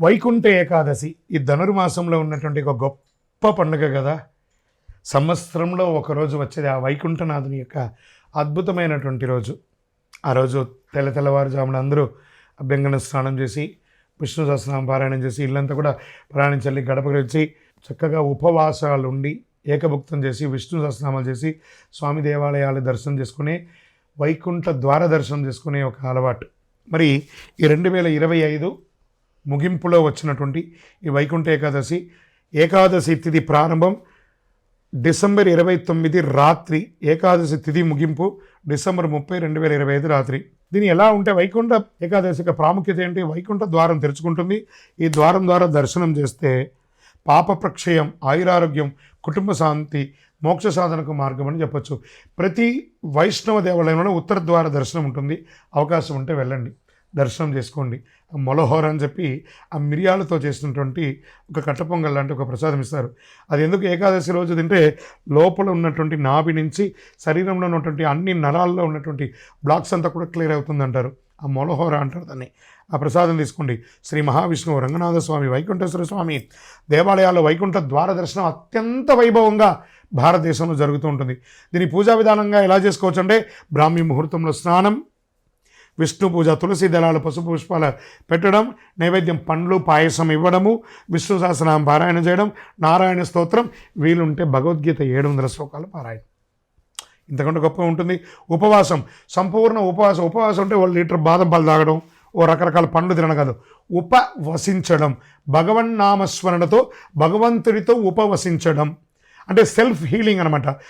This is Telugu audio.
వైకుంఠ ఏకాదశి ఈ ధనుర్మాసంలో ఉన్నటువంటి ఒక గొప్ప పండుగ కదా. సంవత్సరంలో ఒకరోజు వచ్చేది ఆ వైకుంఠనాథుని యొక్క అద్భుతమైనటువంటి రోజు. ఆ రోజు తెల్లవారుజామున అందరూ అభ్యంగన స్నానం చేసి విష్ణు సహస్రనామ పారాయణం చేసి ఇల్లంతా కూడా ప్రయాణం చల్లి గడపకి వచ్చి చక్కగా ఉపవాసాలు ఉండి ఏకభుక్తం చేసి విష్ణు సహస్రనామాలు చేసి స్వామి దేవాలయాలు దర్శనం చేసుకునే వైకుంఠ ద్వార దర్శనం చేసుకునే ఒక అలవాటు. మరి ఈ 2025 ముగింపులో వచ్చినటువంటి ఈ వైకుంఠ ఏకాదశి తిథి ప్రారంభం డిసెంబర్ 29 రాత్రి, ఏకాదశి తిథి ముగింపు డిసెంబర్ 30, 2025 రాత్రి. దీని ఎలా ఉంటే వైకుంఠ ఏకాదశి యొక్క ప్రాముఖ్యత ఏంటి? వైకుంఠ ద్వారం తెరుచుకుంటుంది. ఈ ద్వారం ద్వారా దర్శనం చేస్తే పాప ప్రక్షయం, ఆయురారోగ్యం, కుటుంబ శాంతి, మోక్ష సాధనకు మార్గం అని చెప్పచ్చు. ప్రతి వైష్ణవ దేవాలయంలో ఉత్తర ద్వార దర్శనం ఉంటుంది. అవకాశం ఉంటే వెళ్ళండి, దర్శనం చేసుకోండి. మొలహోర అని చెప్పి ఆ మిరియాలతో చేసినటువంటి ఒక కట్టపొంగల్ లాంటి ఒక ప్రసాదం ఇస్తారు. అది ఎందుకు ఏకాదశి రోజు తింటే లోపల ఉన్నటువంటి నాభి నుంచి శరీరంలో ఉన్నటువంటి అన్ని నరాల్లో ఉన్నటువంటి బ్లాక్స్ అంతా కూడా క్లియర్ అవుతుందంటారు. ఆ మొలహోర అంటారు దాన్ని. ఆ ప్రసాదం తీసుకోండి. శ్రీ మహావిష్ణువు, రంగనాథ స్వామి, వైకుంఠేశ్వర స్వామి దేవాలయాల్లో వైకుంఠ ద్వార దర్శనం అత్యంత వైభవంగా భారతదేశంలో జరుగుతూ ఉంటుంది. దీని పూజా విధానంగా ఎలా చేసుకోవచ్చు అంటే బ్రాహ్మీ ముహూర్తంలో స్నానం, విష్ణు పూజ, తులసి దళాలు, పసుపు పుష్పాలు పెట్టడం, నైవేద్యం పండ్లు పాయసం ఇవ్వడము, విష్ణు సహస్రనామం పారాయణ చేయడం, నారాయణ స్తోత్రం, వీలుంటే భగవద్గీత 700 శ్లోకాలు పారాయణ. ఇంతకంటే గొప్ప ఉంటుంది. ఉపవాసం, సంపూర్ణ ఉపవాసం అంటే 1 లీటర్ బాదం పాలు తాగడం, రకరకాల పండ్లు తినడం కాదు, ఉపవసించడం. భగవన్నామస్మరణతో భగవంతుడితో ఉపవసించడం అంటే సెల్ఫ్ హీలింగ్ అనమాట.